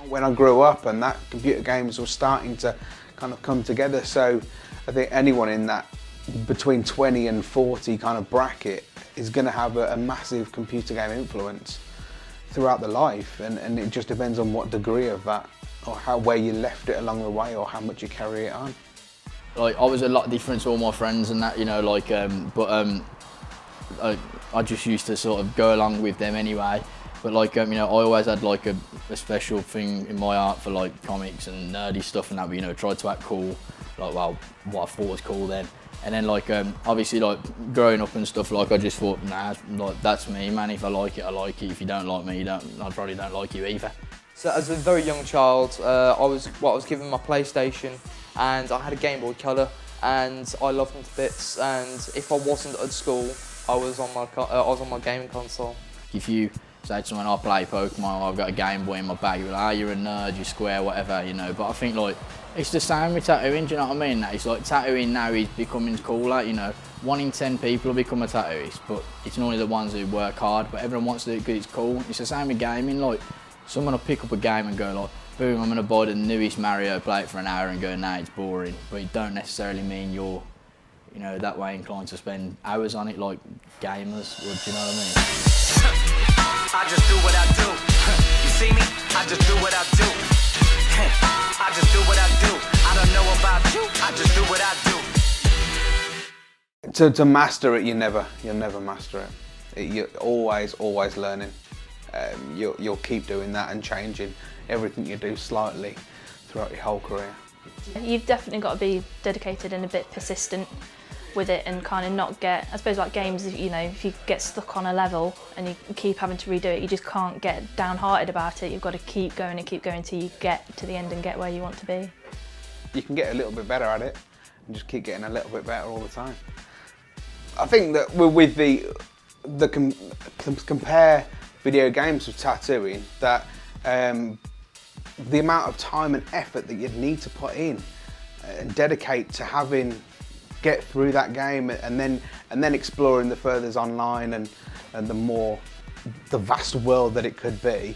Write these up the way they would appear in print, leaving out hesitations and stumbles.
When I grew up and that computer games were starting to kind of come together, so I think anyone in that between 20 and 40 kind of bracket is going to have a massive computer game influence throughout their life, and it just depends on what degree of that, or where you left it along the way, or how much you carry it on. Like, I was a lot different to all my friends and that, you know, like, I just used to sort of go along with them anyway. But like, you know, I always had like a special thing in my heart for like comics and nerdy stuff and that, but, you know, tried to act cool, like, well, what I thought was cool then. And then like, obviously like growing up and stuff, like I just thought, nah, like, that's me, man. If I like it, I like it. If you don't like me, I probably don't like you either. So as a very young child, I was given my PlayStation, and I had a Game Boy Color, and I loved them to bits. And if I wasn't at school, I was on my gaming console. If you say to someone, I play Pokemon, or I've got a Game Boy in my bag, you're like, oh, you're a nerd, you're square, whatever, you know. But I think like, it's the same with tattooing, do you know what I mean? It's like tattooing now is becoming cooler, you know. 1 in 10 people will become a tattooist, but it's normally the ones who work hard, but everyone wants to do it because it's cool. It's the same with gaming, like, someone will pick up a game and go like, boom, I'm gonna buy the newest Mario, play it for an hour and go, nah, it's boring. But it don't necessarily mean you're, you know, that way inclined to spend hours on it like gamers would, do you know what I mean? I just do what I do. You see me? I just do what I do. I just do what I do. I don't know about you. I just do what I do. To master it, you'll never master it. You're always learning. You'll keep doing that and changing everything you do slightly throughout your whole career. You've definitely got to be dedicated and a bit persistent with it, and kind of not get, I suppose like games, you know, if you get stuck on a level and you keep having to redo it, you just can't get downhearted about it. You've got to keep going until you get to the end and get where you want to be. You can get a little bit better at it and just keep getting a little bit better all the time. I think that with compare video games with tattooing, that the amount of time and effort that you'd need to put in and dedicate to get through that game, and then exploring the furthers online and the vast world that it could be,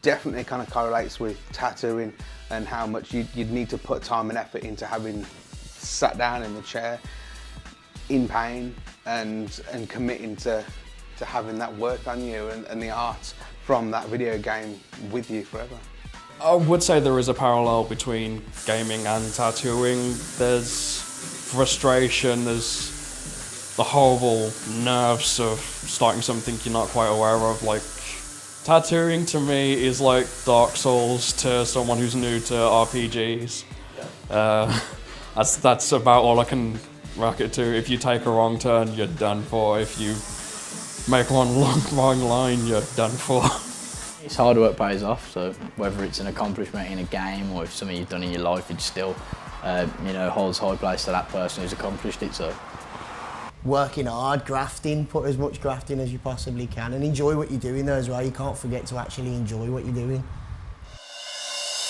definitely kind of correlates with tattooing, and how much you'd need to put time and effort into having sat down in the chair in pain and committing to having that work on you and the art from that video game with you forever. I would say there is a parallel between gaming and tattooing. There's frustration, there's the horrible nerves of starting something you're not quite aware of. Like, tattooing to me is like Dark Souls to someone who's new to RPGs. That's about all I can rock it to. If you take a wrong turn, you're done for. If you make one wrong line, you're done for. It's hard work pays off, so whether it's an accomplishment in a game or if something you've done in your life, it's still, you know, holds high place to that person who's accomplished it. So, working hard, grafting, put as much grafting as you possibly can, and enjoy what you're doing there as well. You can't forget to actually enjoy what you're doing.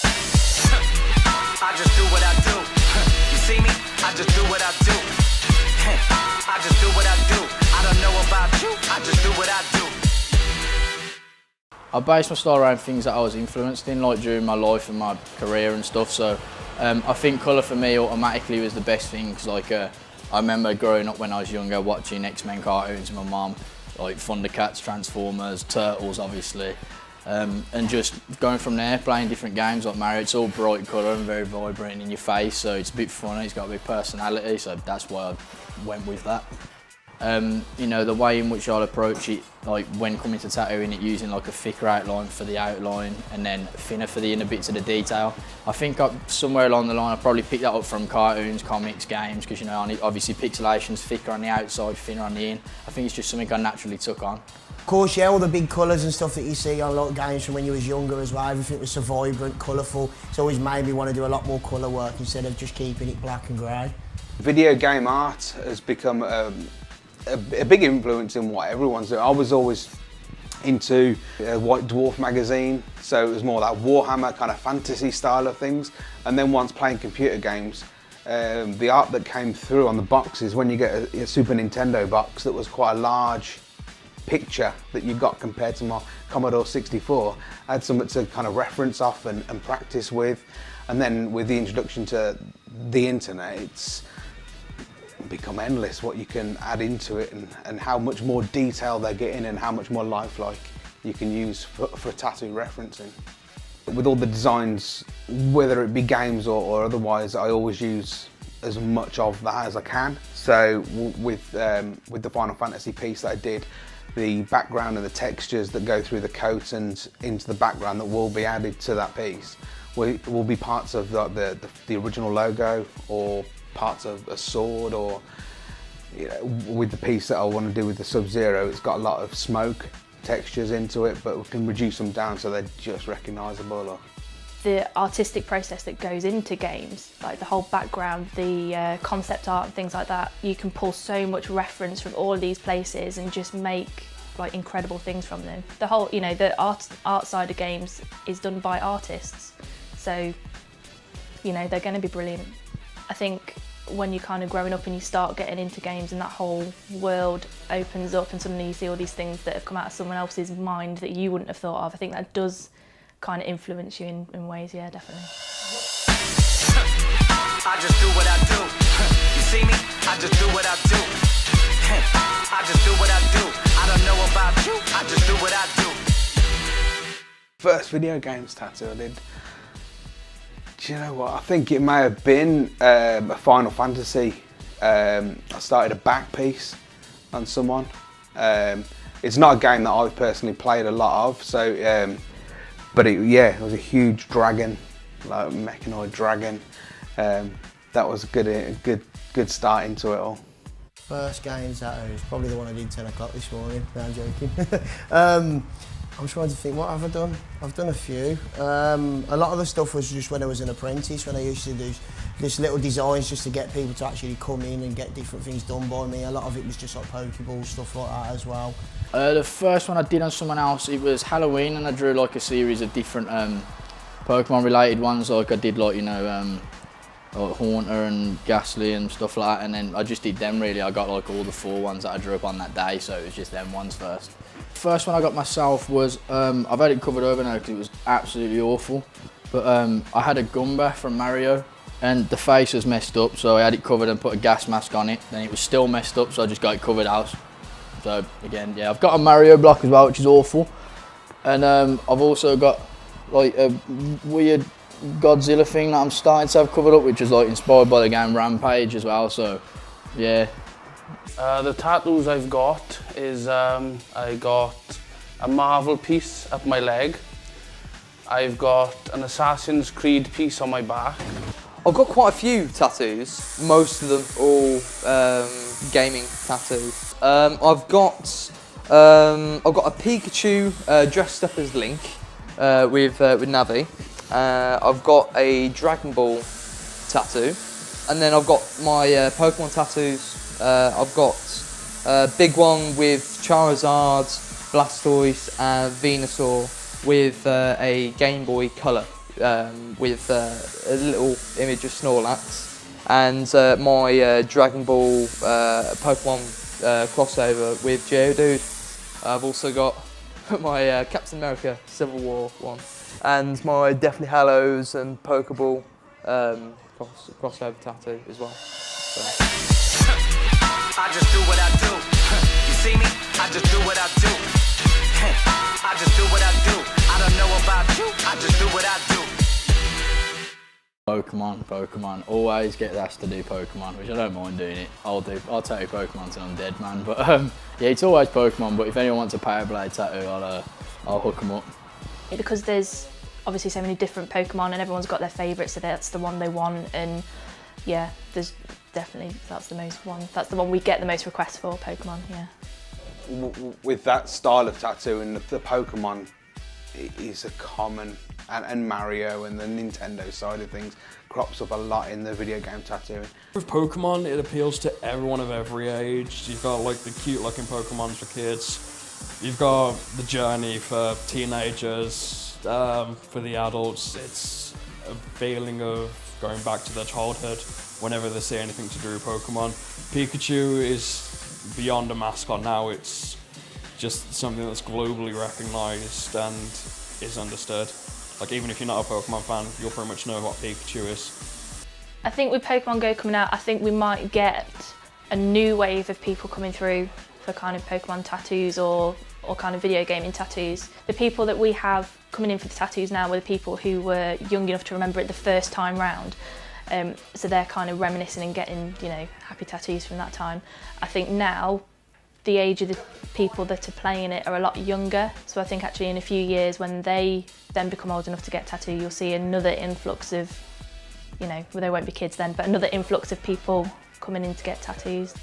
I just do what I do. You see me? I just do what I do. I just do what I do. I don't know about you. I just do what I do. I base my style around things that I was influenced in, like during my life and my career and stuff. So I think colour for me automatically was the best thing, because like I remember growing up when I was younger watching X-Men cartoons with my mum, like Thundercats, Transformers, Turtles obviously, and just going from there, playing different games like Mario. It's all bright colour and very vibrant in your face, so it's a bit funny, it's got a big personality, so that's why I went with that. You know, the way in which I'll approach it, like when coming to tattooing it, using like a thicker outline for the outline and then thinner for the inner bits of the detail. I think somewhere along the line I probably picked that up from cartoons, comics, games, because, you know, obviously pixelation's thicker on the outside, thinner on the in. I think it's just something I naturally took on. Of course, yeah, all the big colours and stuff that you see on a lot of games from when you was younger as well, everything was so vibrant, colourful. It's always made me want to do a lot more colour work instead of just keeping it black and grey. Video game art has become a big influence in what everyone's doing. I was always into White Dwarf magazine, so it was more that Warhammer kind of fantasy style of things. And then once playing computer games, the art that came through on the boxes, when you get a Super Nintendo box that was quite a large picture that you got compared to my Commodore 64. I had something to kind of reference off and practice with. And then with the introduction to the internet, it's become endless what you can add into it, and how much more detail they're getting and how much more lifelike you can use for tattoo referencing. With all the designs, whether it be games or otherwise, I always use as much of that as I can. So with the Final Fantasy piece that I did, the background and the textures that go through the coat and into the background that will be added to that piece will be parts of the original logo, or parts of a sword, or with the piece that I want to do with the Sub-Zero, it's got a lot of smoke textures into it, but we can reduce them down so they're just recognisable. The artistic process that goes into games, like the whole background, the concept art and things like that, you can pull so much reference from all of these places and just make like incredible things from them. The whole, the art side of games is done by artists, so they're going to be brilliant. I think when you're kind of growing up and you start getting into games and that whole world opens up and suddenly you see all these things that have come out of someone else's mind that you wouldn't have thought of, I think that does kind of influence you in ways, yeah, definitely. I just do what I do. You see me? I just do what I do. I just do what I do. I don't know about you. I just do what I do. First video games tattoo I did. Do you know what? I think it may have been a Final Fantasy. I started a back piece on someone. It's not a game that I've personally played a lot of, so but it was a huge dragon, like a mechanoid dragon. That was a good start into it all. First game tattoo is probably the one I did 10 o'clock this morning. No, I'm joking. I'm trying to think, what have I done? I've done a few. A lot of the stuff was just when I was an apprentice, when I used to do just little designs just to get people to actually come in and get different things done by me. A lot of it was just like Pokeballs, stuff like that as well. The first one I did on someone else, it was Halloween, and I drew like a series of different Pokemon related ones. Like I did like like Haunter and Ghastly and stuff like that, and then I just did them really. I got like all the 4 ones that I drew up on that day, so it was just them ones first. First one I got myself was, I've had it covered over now because it was absolutely awful, but I had a Gumba from Mario, and the face was messed up, so I had it covered and put a gas mask on it. Then it was still messed up, so I just got it covered out. So again, yeah, I've got a Mario block as well, which is awful, and I've also got like a weird Godzilla thing that I'm starting to have covered up, which is like inspired by the game Rampage as well. So yeah. The tattoos I've got is I got a Marvel piece up my leg. I've got an Assassin's Creed piece on my back. I've got quite a few tattoos, most of them all gaming tattoos. I've got a Pikachu dressed up as Link with Navi. I've got a Dragon Ball tattoo, and then I've got my Pokemon tattoos. I've got a big one with Charizard, Blastoise and Venusaur with a Game Boy Color with a little image of Snorlax, and my Dragon Ball Pokemon crossover with Geodude. I've also got my Captain America Civil War one, and my Deathly Hallows and Pokeball crossover tattoo as well. So. I just do what I do. You see me? I just do what I do. I just do what I do. I don't know about you. I just do what I do. Pokemon. Always get asked to do Pokemon, which I don't mind doing it. I'll tattoo Pokemon till I'm dead, man. But yeah, it's always Pokemon. But if anyone wants a Power Blade tattoo, I'll hook them up. Because there's obviously so many different Pokemon and everyone's got their favourites, so that's the one they want. And yeah, there's definitely that's the one we get the most requests for, Pokemon. Yeah. With that style of tattoo and the Pokemon is a common, and Mario and the Nintendo side of things crops up a lot in the video game tattooing. With Pokemon, it appeals to everyone of every age. You've got like the cute looking Pokemons for kids. You've got the journey for teenagers, for the adults. It's a feeling of going back to their childhood whenever they see anything to do with Pokemon. Pikachu is beyond a mascot now. It's just something that's globally recognised and is understood. Like, even if you're not a Pokemon fan, you'll pretty much know what Pikachu is. I think with Pokemon Go coming out, I think we might get a new wave of people coming through for kind of Pokemon tattoos or kind of video gaming tattoos. The people that we have coming in for the tattoos now were the people who were young enough to remember it the first time round. So they're kind of reminiscing and getting, you know, happy tattoos from that time. I think now the age of the people that are playing it are a lot younger. So I think actually in a few years when they then become old enough to get a tattoo, you'll see another influx of, you know, well, they won't be kids then, but another influx of people coming in to get tattoos.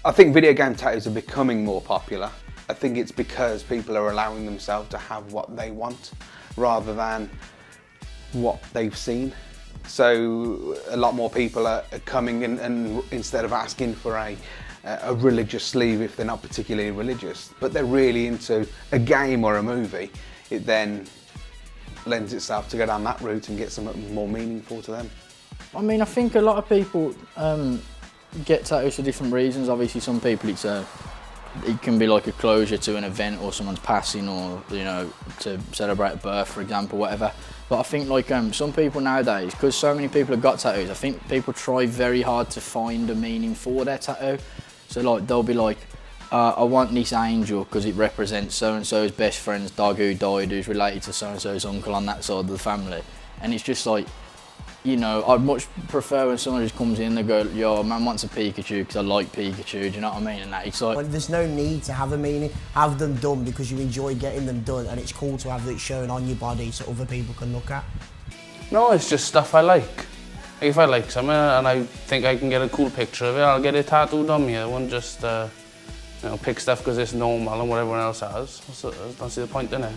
I think video game tattoos are becoming more popular. I think it's because people are allowing themselves to have what they want rather than what they've seen. So a lot more people are coming in and instead of asking for a religious sleeve if they're not particularly religious, but they're really into a game or a movie, it then lends itself to go down that route and get something more meaningful to them. I mean, I think a lot of people get tattoos for different reasons. Obviously, some people it can be like a closure to an event or someone's passing, or, you know, to celebrate a birth, for example, whatever. But I think like some people nowadays, because so many people have got tattoos, I think people try very hard to find a meaning for their tattoo. So like they'll be like, I want this angel because it represents so-and-so's best friend's dog who died, who's related to so-and-so's uncle on that side of the family. And it's just like, you know, I'd much prefer when someone just comes in and they go, yo, man wants a Pikachu because I like Pikachu, do you know what I mean? And that, it's like... Well, there's no need to have a meaning. Have them done because you enjoy getting them done, and it's cool to have it shown on your body so other people can look at. No, it's just stuff I like. If I like something and I think I can get a cool picture of it, I'll get it tattooed on me. I won't just, you know, pick stuff because it's normal and what everyone else has. I don't see the point in it.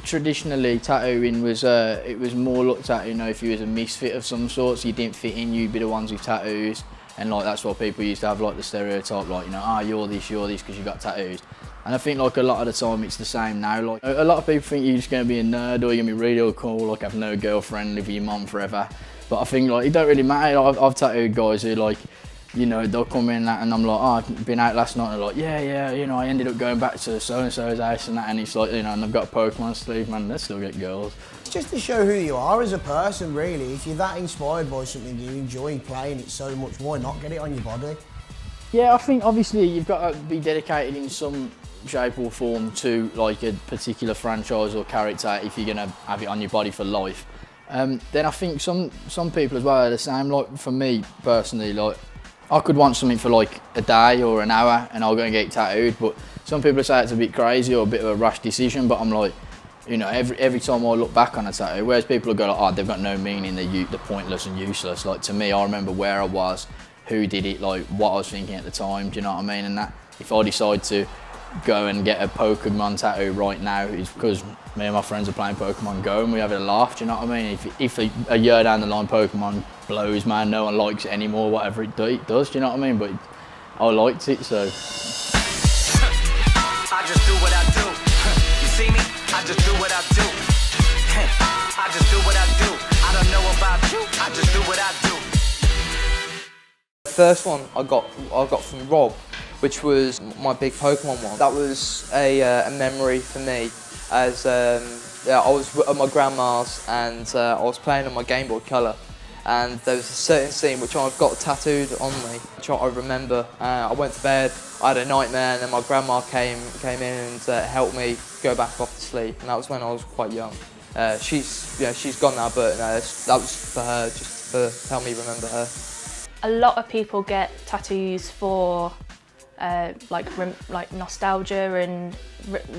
Traditionally, tattooing was it was more looked at, you know, if you was a misfit of some sort, so you didn't fit in, you'd be the ones with tattoos, and like that's what people used to have, like the stereotype, like, you know, you're this because you got tattoos. And I think like a lot of the time it's the same now. Like a lot of people think you're just going to be a nerd or you're going to be really cool, like have no girlfriend, live with your mum forever. But I think like it don't really matter. I've tattooed guys who like, you know, they'll come in and I'm like, I've been out last night, and they're like, yeah, you know, I ended up going back to so-and-so's house and that, and it's like, you know, and I've got a Pokemon sleeve, man, they still get girls. It's just to show who you are as a person, really. If you're that inspired by something, you enjoy playing it so much, why not get it on your body? Yeah, I think obviously you've got to be dedicated in some shape or form to like a particular franchise or character if you're going to have it on your body for life. Then I think some people as well are the same. Like for me personally, like I could want something for like a day or an hour and I'll go and get it tattooed, but some people say it's a bit crazy or a bit of a rash decision, but I'm like, you know, every time I look back on a tattoo, whereas people will go like, oh, they've got no meaning, they're pointless and useless. Like to me, I remember where I was, who did it, like what I was thinking at the time, do you know what I mean? And that if I decide to go and get a Pokemon tattoo right now, it's because me and my friends are playing Pokemon Go and we have a laugh, do you know what I mean? If a year down the line Pokemon blows, man, no one likes it anymore, whatever it does, do you know what I mean? But I liked it, so. I just do what I do. You see me? I just do what I do. I just do what I do. I don't know about you. I just do what I do. The first one I got from Rob, which was my big Pokemon one. That was a memory for me, as yeah, I was at my grandma's and I was playing on my Game Boy Color, and there was a certain scene which I've got tattooed on me, which I remember. I went to bed, I had a nightmare, and then my grandma came in and helped me go back off to sleep, and that was when I was quite young. She's gone now, but that was for her, just to help me remember her. A lot of people get tattoos for like nostalgia and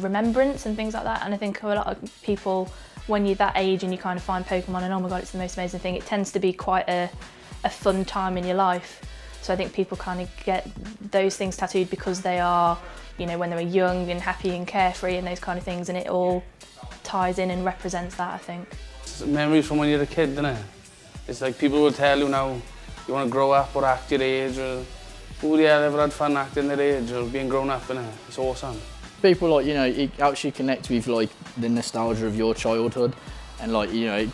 remembrance and things like that, and I think a lot of people, when you're that age and you kind of find Pokemon and oh my god, it's the most amazing thing, it tends to be quite a fun time in your life. So I think people kind of get those things tattooed because they are, you know, when they were young and happy and carefree and those kind of things, and it all ties in and represents that, I think. It's memories from when you're a kid, isn't it? It's like people will tell you now, you want to grow up or act your age, or who the hell ever had fun acting their age or being grown up, innit? It's awesome. People, like, you know, it actually connects with like the nostalgia of your childhood, and like, you know,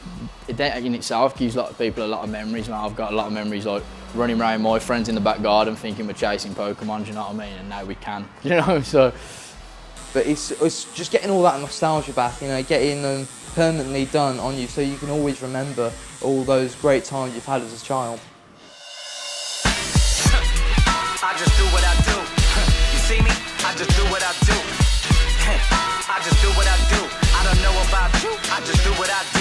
that in itself gives a lot of people a lot of memories, man. I've got a lot of memories like running around with my friends in the back garden thinking we're chasing Pokemon, do you know what I mean? And now we can, you know, so. But it's just getting all that nostalgia back, you know, getting them permanently done on you so you can always remember all those great times you've had as a child. I just do what I do. You see me? I just do what I do. I just do what I do. I don't know about you. I just do what I do.